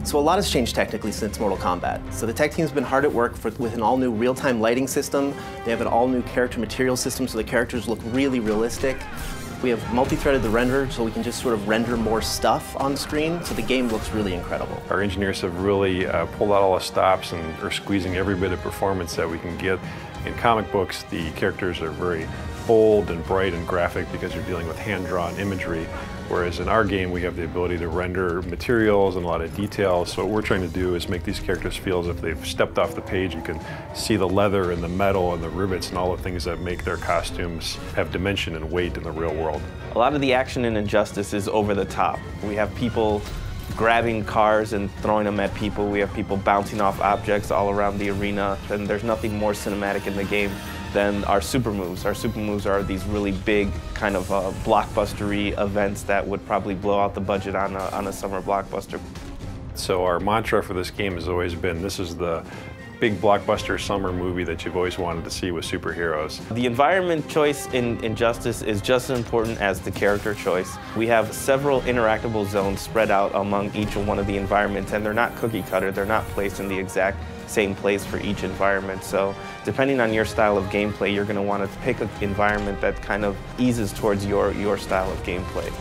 So a lot has changed technically since Mortal Kombat. So the tech team's been hard at work with an all-new real-time lighting system. They have an all-new character material system, so the characters look really realistic. We have multi-threaded the renderer, so we can just sort of render more stuff on screen, so the game looks really incredible. Our engineers have really pulled out all the stops and are squeezing every bit of performance that we can get. In comic books, the characters are very bold and bright and graphic because you're dealing with hand-drawn imagery, whereas in our game we have the ability to render materials and a lot of details. So what we're trying to do is make these characters feel as if they've stepped off the page. You can see the leather and the metal and the rivets and all the things that make their costumes have dimension and weight in the real world. A lot of the action in Injustice is over the top. We have people grabbing cars and throwing them at people. We have people bouncing off objects all around the arena, and there's nothing more cinematic in the game than our super moves. Our super moves are these really big kind of blockbustery events that would probably blow out the budget on a summer blockbuster. So our mantra for this game has always been, this is the big blockbuster summer movie that you've always wanted to see with superheroes. The environment choice in Injustice is just as important as the character choice. We have several interactable zones spread out among each one of the environments, and they're not cookie cutter. They're not placed in the exact same place for each environment. So depending on your style of gameplay, you're going to want to pick an environment that kind of eases towards your style of gameplay.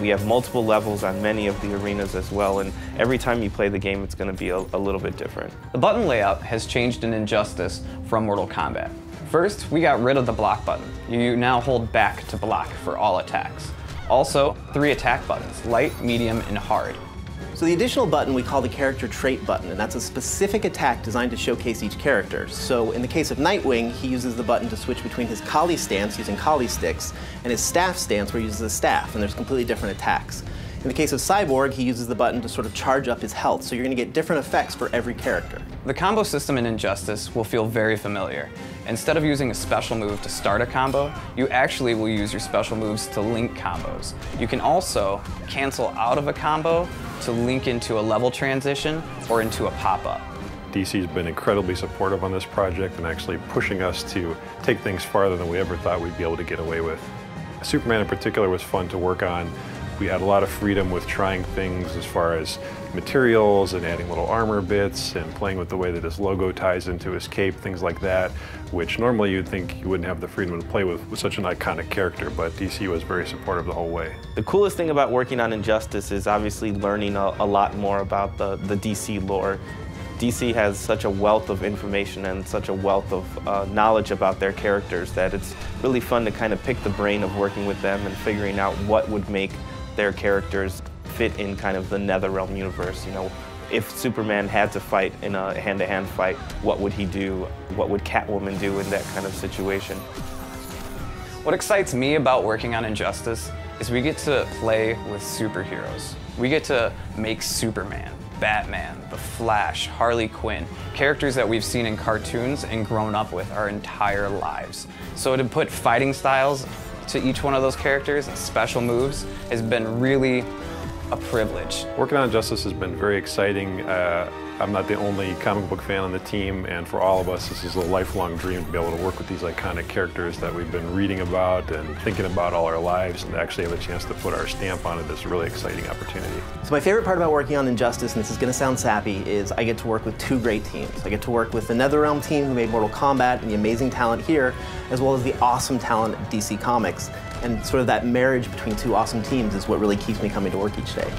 We have multiple levels on many of the arenas as well, and every time you play the game, it's going to be a little bit different. The button layout has changed in Injustice from Mortal Kombat. First, we got rid of the block button. You now hold back to block for all attacks. Also, 3 attack buttons, light, medium, and hard. So the additional button we call the character trait button, and that's a specific attack designed to showcase each character. So in the case of Nightwing, he uses the button to switch between his Kali stance using Kali sticks and his staff stance where he uses a staff, and there's completely different attacks. In the case of Cyborg, he uses the button to sort of charge up his health, so you're going to get different effects for every character. The combo system in Injustice will feel very familiar. Instead of using a special move to start a combo, you actually will use your special moves to link combos. You can also cancel out of a combo to link into a level transition or into a pop-up. DC's been incredibly supportive on this project and actually pushing us to take things farther than we ever thought we'd be able to get away with. Superman in particular was fun to work on. We had a lot of freedom with trying things as far as materials and adding little armor bits and playing with the way that his logo ties into his cape, things like that, which normally you'd think you wouldn't have the freedom to play with such an iconic character, but DC was very supportive the whole way. The coolest thing about working on Injustice is obviously learning a lot more about the DC lore. DC has such a wealth of information and such a wealth of knowledge about their characters that it's really fun to kind of pick the brain of working with them and figuring out what would make their characters fit in kind of the NetherRealm universe. You know, if Superman had to fight in a hand-to-hand fight, what would he do? What would Catwoman do in that kind of situation? What excites me about working on Injustice is we get to play with superheroes. We get to make Superman, Batman, The Flash, Harley Quinn, characters that we've seen in cartoons and grown up with our entire lives. So to put fighting styles to each one of those characters and special moves has been really a privilege. Working on Injustice has been very exciting. I'm not the only comic book fan on the team, and for all of us, this is a lifelong dream to be able to work with these iconic characters that we've been reading about and thinking about all our lives, and to actually have a chance to put our stamp on it is a really exciting opportunity. So my favorite part about working on Injustice, and this is going to sound sappy, is I get to work with 2 great teams. I get to work with the NetherRealm team who made Mortal Kombat and the amazing talent here, as well as the awesome talent at DC Comics. And sort of that marriage between 2 awesome teams is what really keeps me coming to work each day.